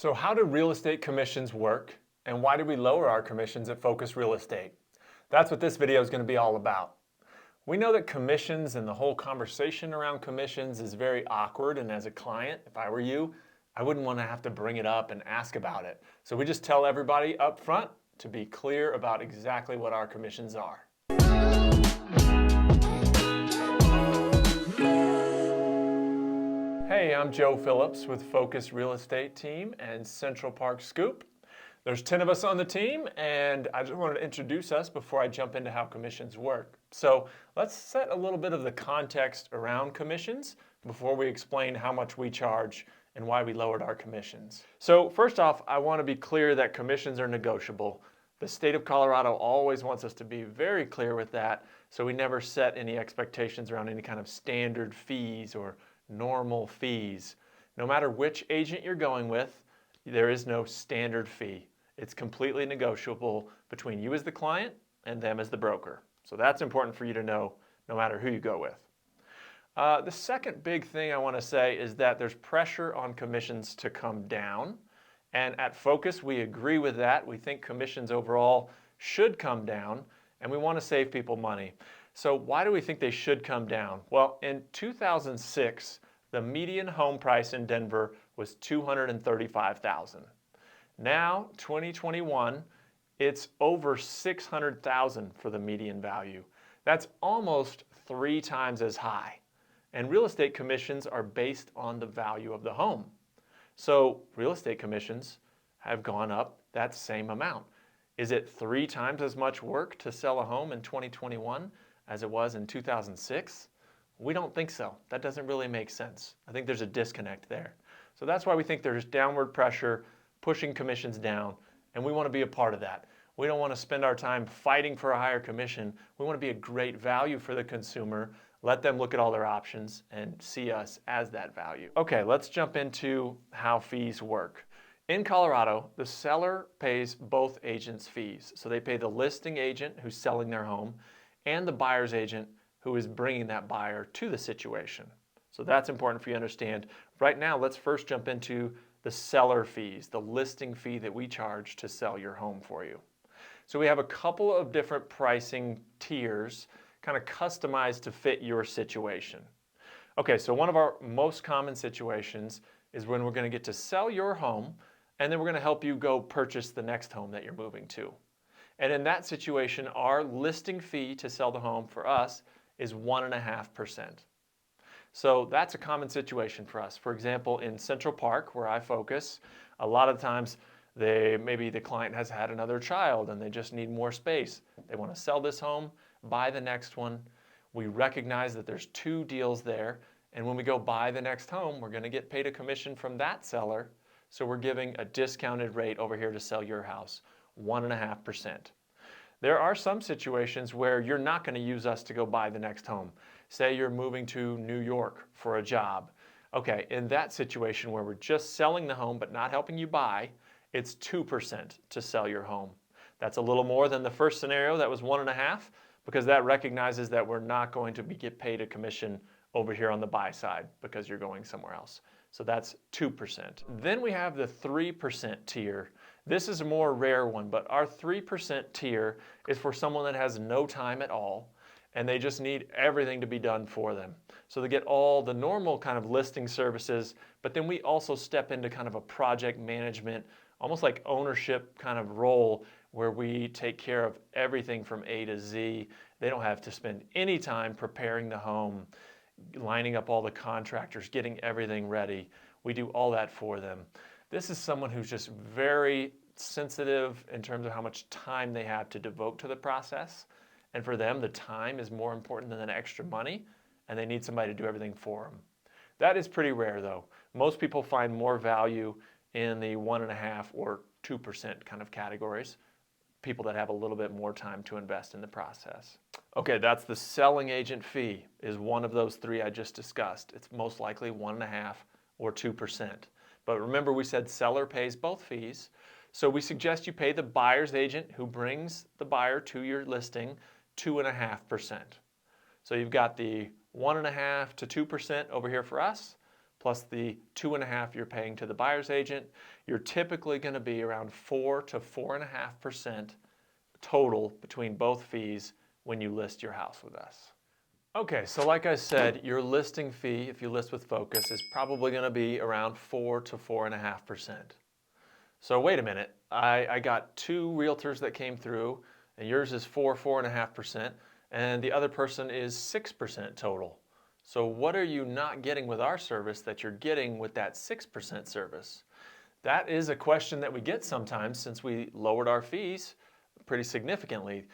So how do real estate commissions work, and why do we lower our commissions at Focus Real Estate? That's what this video is going to be all about. We know that commissions and the whole conversation around commissions is very awkward, and as a client, if I were you, I wouldn't want to have to bring it up and ask about it. So we just tell everybody up front to be clear about exactly what our commissions are. Hey, I'm Joe Phillips with Focus Real Estate Team and Central Park Scoop. There's 10 of us on the team, and I just wanted to introduce us before I jump into how commissions work. So let's set a little bit of the context around commissions before we explain how much we charge and why we lowered our commissions. So first off, I want to be clear that commissions are negotiable. The state of Colorado always wants us to be very clear with that, so we never set any expectations around any kind of standard fees or normal fees. No matter which agent you're going with, there is no standard fee. It's completely negotiable between you as the client and them as the broker. So that's important for you to know no matter who you go with. The second big thing I want to say is that there's pressure on commissions to come down. And at Focus, we agree with that. We think commissions overall should come down, and we want to save people money. So why do we think they should come down? Well, in 2006, the median home price in Denver was $235,000. Now, 2021, it's over $600,000 for the median value. That's almost 3 times as high. And real estate commissions are based on the value of the home. So real estate commissions have gone up that same amount. Is it 3 times as much work to sell a home in 2021 as it was in 2006? We don't think so. That doesn't really make sense. I think there's a disconnect there. So that's why we think there's downward pressure pushing commissions down, and we want to be a part of that. We don't want to spend our time fighting for a higher commission. We want to be a great value for the consumer, let them look at all their options and see us as that value. Okay, let's jump into how fees work. In Colorado, the seller pays both agents' fees. So they pay the listing agent who's selling their home and the buyer's agent who is bringing that buyer to the situation. So that's important for you to understand. Right now, let's first jump into the seller fees, the listing fee that we charge to sell your home for you. So we have a couple of different pricing tiers, kind of customized to fit your situation. Okay, so one of our most common situations is when we're going to get to sell your home, and then we're going to help you go purchase the next home that you're moving to. And in that situation, our listing fee to sell the home for us is 1.5%. So that's a common situation for us. For example, in Central Park, where I focus, a lot of times maybe the client has had another child and they just need more space. They want to sell this home, buy the next one. We recognize that there's 2 deals there, and when we go buy the next home, we're going to get paid a commission from that seller. So we're giving a discounted rate over here to sell your house, 1.5%. There are some situations where you're not going to use us to go buy the next home. Say you're moving to New York for a job. Okay, in that situation where we're just selling the home but not helping you buy, it's 2% to sell your home. That's a little more than the first scenario that was 1.5%, because that recognizes that we're not going to get paid a commission over here on the buy side because you're going somewhere else. So that's 2%. Then we have the 3% tier. This is a more rare one, but our 3% tier is for someone that has no time at all and they just need everything to be done for them. So they get all the normal kind of listing services, but then we also step into kind of a project management, almost like ownership kind of role where we take care of everything from A to Z. They don't have to spend any time preparing the home, lining up all the contractors, getting everything ready. We do all that for them. This is someone who's just very sensitive in terms of how much time they have to devote to the process. And for them, the time is more important than the extra money, and they need somebody to do everything for them. That is pretty rare, though. Most people find more value in the 1.5% or 2% kind of categories, people that have a little bit more time to invest in the process. Okay, that's the selling agent fee, is one of those 3 I just discussed. It's most likely 1.5% or 2%. But remember, we said seller pays both fees. So we suggest you pay the buyer's agent who brings the buyer to your listing 2.5%. So you've got the 1.5% to 2% over here for us, plus the 2.5% you're paying to the buyer's agent. you're typically going to be around 4 to 4.5% total between both fees when you list your house with us. Okay, so like I said, your listing fee, if you list with Focus, is probably going to be around 4 to 4.5%. So wait a minute, I got 2 realtors that came through, and yours is 4.5%, and the other person is 6% total. So what are you not getting with our service that you're getting with that 6% service? That is a question that we get sometimes since we lowered our fees pretty significantly.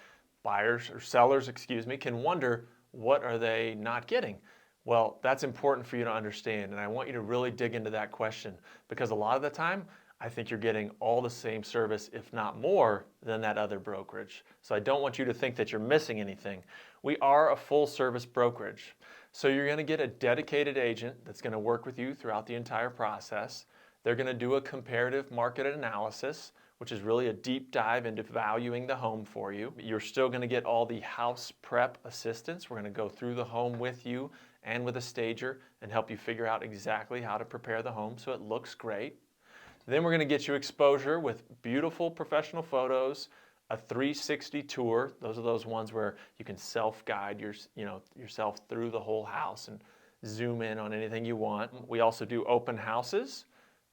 Buyers or sellers, excuse me, can wonder, what are they not getting? Well, that's important for you to understand, and I want you to really dig into that question, because a lot of the time, I think you're getting all the same service, if not more, than that other brokerage. So I don't want you to think that you're missing anything. We are a full service brokerage. So you're going to get a dedicated agent that's going to work with you throughout the entire process. They're going to do a comparative market analysis, which is really a deep dive into valuing the home for you. You're still going to get all the house prep assistance. We're going to go through the home with you and with a stager and help you figure out exactly how to prepare the home so it looks great. Then we're going to get you exposure with beautiful professional photos, a 360 tour. Those are those ones where you can self-guide yourself through the whole house and zoom in on anything you want. We also do open houses.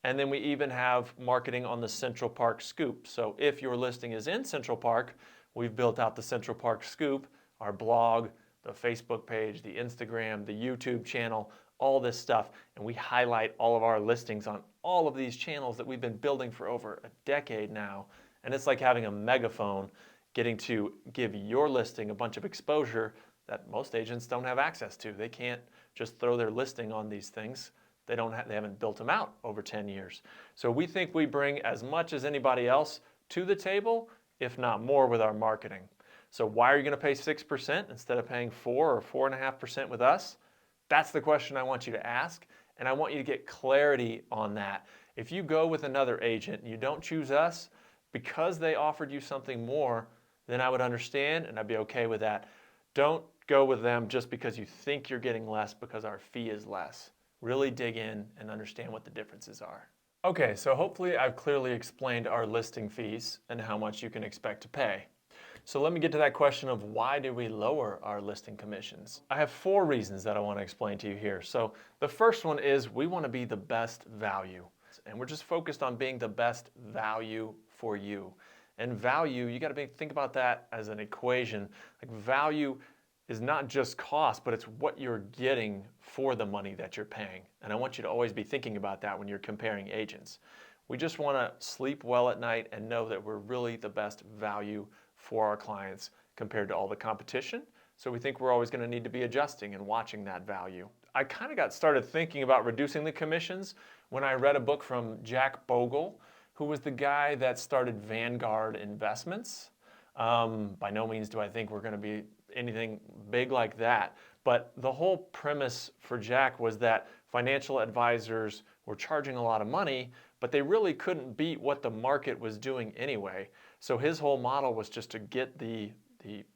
And then we even have marketing on the Central Park Scoop. So if your listing is in Central Park, we've built out the Central Park Scoop, our blog, the Facebook page, the Instagram, the YouTube channel, all this stuff. And we highlight all of our listings on all of these channels that we've been building for over a decade now. And it's like having a megaphone getting to give your listing a bunch of exposure that most agents don't have access to. They can't just throw their listing on these things. They haven't built them out over 10 years. So we think we bring as much as anybody else to the table, if not more, with our marketing. So why are you going to pay 6% instead of paying 4 or 4.5% with us? That's the question I want you to ask, and I want you to get clarity on that. If you go with another agent and you don't choose us because they offered you something more, then I would understand and I'd be okay with that. Don't go with them just because you think you're getting less because our fee is less. Really dig in and understand what the differences are. Okay, so hopefully I've clearly explained our listing fees and how much you can expect to pay. So let me get to that question of why do we lower our listing commissions? I have 4 reasons that I want to explain to you here. So the first one is we want to be the best value. And we're just focused on being the best value for you. And value, you got to think about that as an equation. Like value is not just cost, but it's what you're getting for the money that you're paying. And I want you to always be thinking about that when you're comparing agents. We just want to sleep well at night and know that we're really the best value for our clients compared to all the competition. So we think we're always going to need to be adjusting and watching that value. I kind of got started thinking about reducing the commissions when I read a book from Jack Bogle, who was the guy that started Vanguard Investments. By no means do I think we're going to be anything big like that. But the whole premise for Jack was that financial advisors were charging a lot of money, but they really couldn't beat what the market was doing anyway. So his whole model was just to get the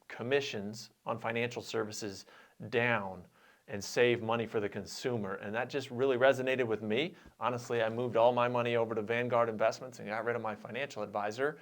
commissions on financial services down and save money for the consumer. And that just really resonated with me. Honestly, I moved all my money over to Vanguard Investments and got rid of my financial advisor.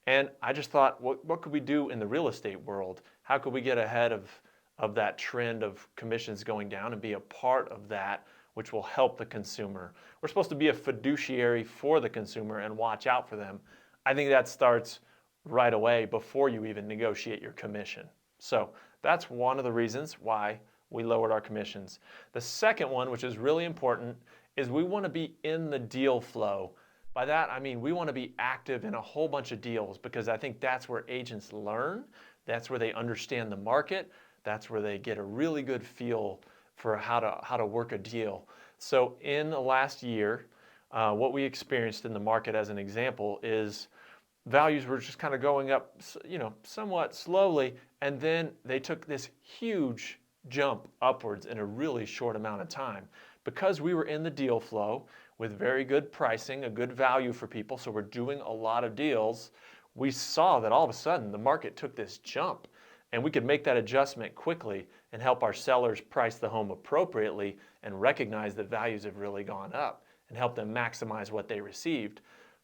And I just thought, what could we do in the real estate world? How could we get ahead of that trend of commissions going down and be a part of that, which will help the consumer? We're supposed to be a fiduciary for the consumer and watch out for them. I think that starts right away before you even negotiate your commission. So that's one of the reasons why we lowered our commissions. The second one, which is really important, is we want to be in the deal flow. By that, I mean we want to be active in a whole bunch of deals, because I think that's where agents learn. That's where they understand the market. That's where they get a really good feel for how to work a deal. So in the last year, what we experienced in the market as an example is values were just kind of going up, somewhat slowly, and then they took this huge jump upwards in a really short amount of time. Because we were in the deal flow with very good pricing, a good value for people, so we're doing a lot of deals, we saw that all of a sudden the market took this jump, and we could make that adjustment quickly and help our sellers price the home appropriately and recognize that values have really gone up and help them maximize what they received.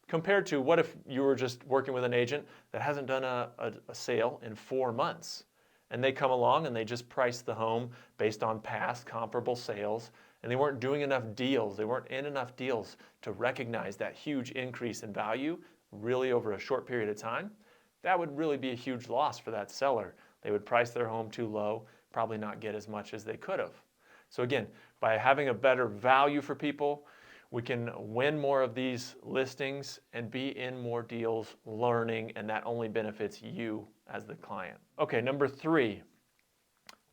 Compared to what if you were just working with an agent that hasn't done a sale in 4 months, and they come along and they just price the home based on past comparable sales, and they weren't doing enough deals, they weren't in enough deals to recognize that huge increase in value really over a short period of time. That would really be a huge loss for that seller. They would price their home too low, probably not get as much as they could have. So again, by having a better value for people, we can win more of these listings and be in more deals learning, and that only benefits you as the client. Okay, number 3,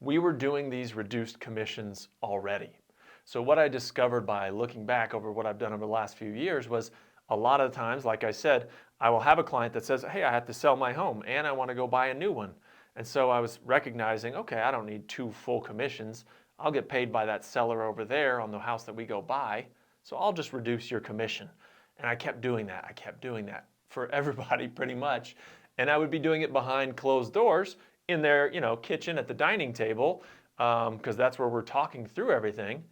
we were doing these reduced commissions already. So what I discovered by looking back over what I've done over the last few years was a lot of times, like I said, I will have a client that says, hey, I have to sell my home and I want to go buy a new one. And so I was recognizing, okay, I don't need 2 full commissions. I'll get paid by that seller over there on the house that we go buy. So I'll just reduce your commission. And I kept doing that. I kept doing that for everybody pretty much. And I would be doing it behind closed doors in their, kitchen at the dining table, because that's where we're talking through everything.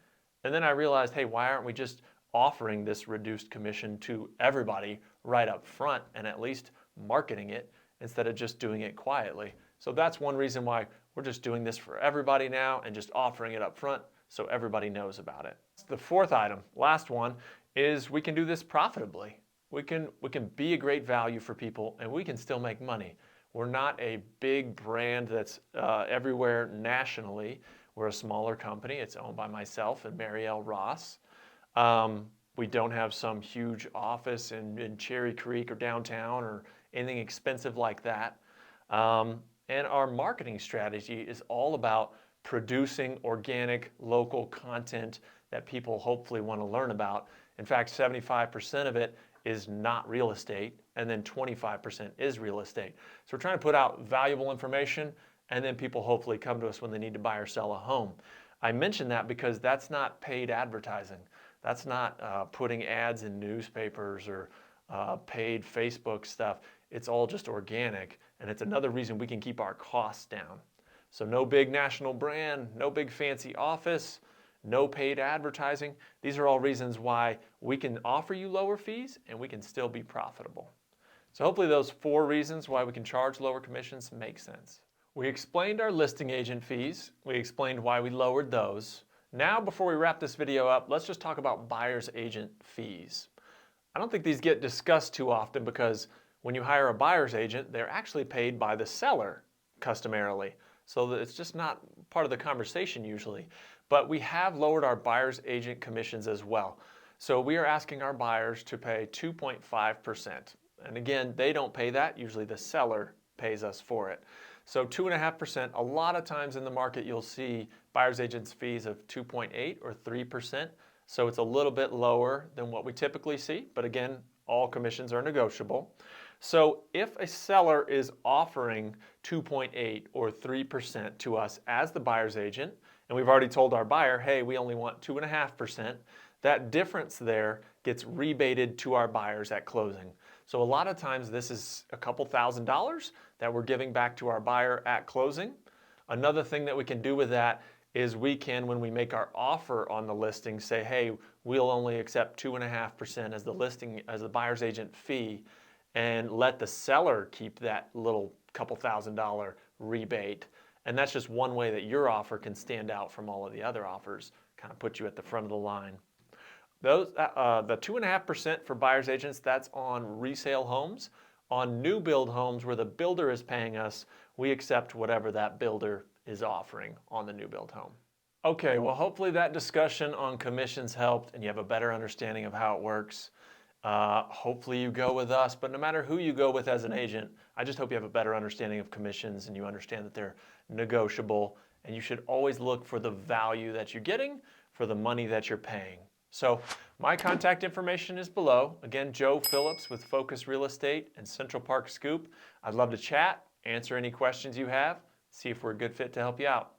And then I realized, hey, why aren't we just offering this reduced commission to everybody right up front and at least marketing it instead of just doing it quietly? So that's one reason why we're just doing this for everybody now and just offering it up front so everybody knows about it. The 4th item, last one, is we can do this profitably. We can be a great value for people and we can still make money. We're not a big brand that's everywhere nationally. We're a smaller company. It's owned by myself and Mary L. Ross. We don't have some huge office in Cherry Creek or downtown or anything expensive like that. And our marketing strategy is all about producing organic, local content that people hopefully want to learn about. In fact, 75% of it is not real estate, and then 25% is real estate. So we're trying to put out valuable information, and then people hopefully come to us when they need to buy or sell a home. I mention that because that's not paid advertising. That's not putting ads in newspapers or paid Facebook stuff. It's all just organic, and it's another reason we can keep our costs down. So no big national brand, no big fancy office, no paid advertising. These are all reasons why we can offer you lower fees and we can still be profitable. So hopefully those 4 reasons why we can charge lower commissions make sense. We explained our listing agent fees. We explained why we lowered those. Now, before we wrap this video up, let's just talk about buyer's agent fees. I don't think these get discussed too often because when you hire a buyer's agent, they're actually paid by the seller customarily. So that it's just not part of the conversation usually. But we have lowered our buyer's agent commissions as well. So we are asking our buyers to pay 2.5%. And again, they don't pay that. Usually the seller pays us for it. So 2.5%, a lot of times in the market you'll see buyer's agents fees of 2.8 or 3%. So it's a little bit lower than what we typically see. But again, all commissions are negotiable. So if a seller is offering 2.8 or 3% to us as the buyer's agent, and we've already told our buyer, hey, we only want 2.5%, that difference there gets rebated to our buyers at closing. So a lot of times this is a couple $1,000s that we're giving back to our buyer at closing. Another thing that we can do with that is we can, when we make our offer on the listing, say, hey, we'll only accept 2.5% as the buyer's agent fee, and let the seller keep that little couple $1,000 rebate. And that's just one way that your offer can stand out from all of the other offers, kind of put you at the front of the line. The 2.5% for buyer's agents, that's on resale homes. On new build homes where the builder is paying us, we accept whatever that builder is offering on the new build home. Okay, well hopefully that discussion on commissions helped and you have a better understanding of how it works. Hopefully you go with us, but no matter who you go with as an agent, I just hope you have a better understanding of commissions and you understand that they're negotiable, and you should always look for the value that you're getting for the money that you're paying. So my contact information is below. Again, Joe Phillips with Focus Real Estate and Central Park Scoop. I'd love to chat, answer any questions you have, see if we're a good fit to help you out.